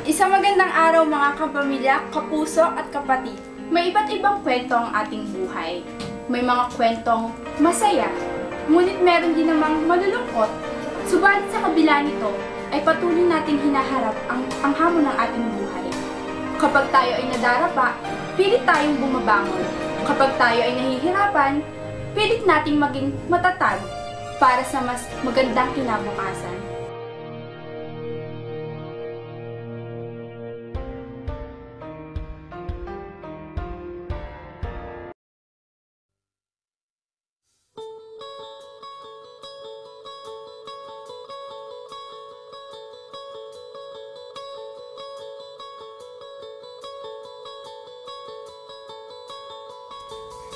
Isang magandang araw mga kapamilya, kapuso at kapatid. May iba't ibang kwento ang ating buhay. May mga kwentong masaya, ngunit meron din namang malulungkot. Subalit sa kabila nito, ay patuloy nating hinaharap ang hamon ng ating buhay. Kapag tayo ay nadarapa, pilit tayong bumabangon. Kapag tayo ay nahihirapan, pilit nating maging matatag para sa mas magandang kinabukasan.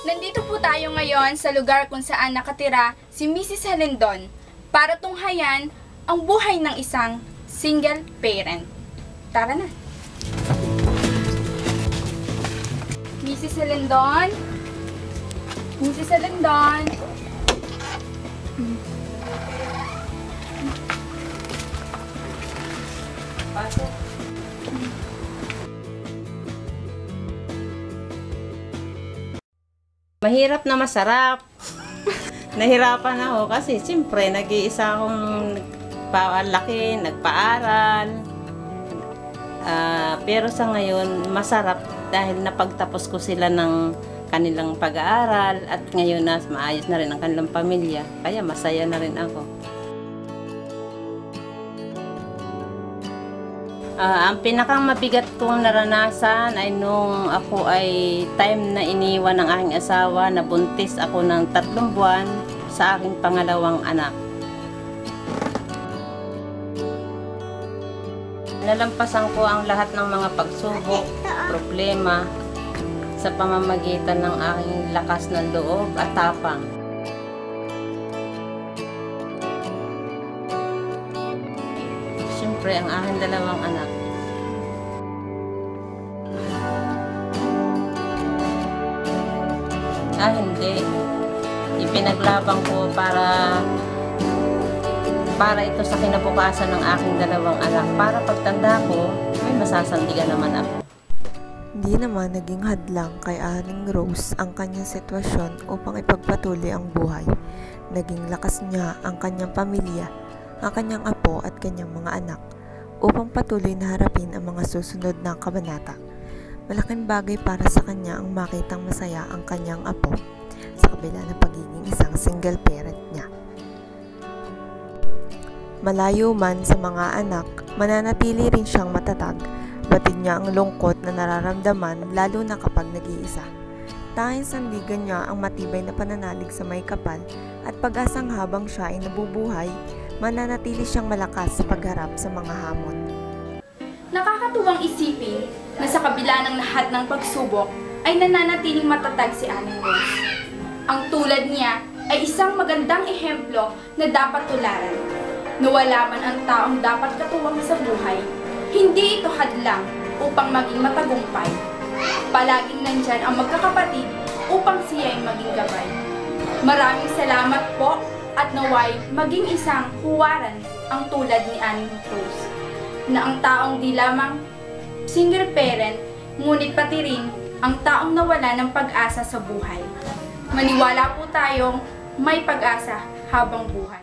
Nandito po tayo ngayon sa lugar kung saan nakatira si Mrs. Helendon para tunghayan ang buhay ng isang single parent. Tara na! Mrs. Helendon? Mrs. Helendon? Pasok. Mahirap na masarap. Nahirapan ako kasi siyempre nag-iisa akong nagpalaki, nagpaaral. Pero sa ngayon masarap dahil napagtapos ko sila ng kanilang pag-aaral at ngayon na maayos na rin ang kanilang pamilya. Kaya masaya na rin ako. Ang pinakang mabigat kong naranasan ay nung ako ay time na iniwan ng aking asawa, na buntis ako ng 3 buwan sa aking pangalawang anak. Nalampasan ko ang lahat ng mga pagsubok, problema sa pamamagitan ng aking lakas ng loob at tapang. Siyempre, ang aking 2 anak. Hindi. Ipinaglabang ko para ito sa kinabukasan ng aking 2 anak. Para pagtanda ko, may masasandigan naman ako. Hindi naman naging hadlang kay Aling Rose ang kanyang sitwasyon upang ipagpatuloy ang buhay. Naging lakas niya ang kanyang pamilya, ang kanyang apo at kanyang mga anak upang patuloy na harapin ang mga susunod na kabanata. Malaking bagay para sa kanya ang makitang masaya ang kanyang apo sa kabila ng pagiging isang single parent niya. Malayo man sa mga anak, mananatili rin siyang matatag. Batid niya ang lungkot na nararamdaman lalo na kapag nag-iisa. Tanging sandigan niya ang matibay na pananalig sa may kapal at pag-asang habang siya ay nabubuhay, mananatili siyang malakas sa pagharap sa mga hamon. Nakakatuwang isipin na sa kabila ng lahat ng pagsubok ay nananatiling matatag si Aling Rose. Ang tulad niya ay isang magandang ehemplo na dapat tularan. Nawala man ang taong dapat katuwang sa buhay, hindi ito hadlang upang maging matagumpay. Palaging nandyan ang magkakapatid upang siya ay maging gabay. Maraming salamat po at naway maging isang huwaran ang tulad ni Aling Rose, na ang taong di lamang single parent, ngunit pati rin ang taong nawala ng pag-asa sa buhay. Maniwala po tayong may pag-asa habang buhay.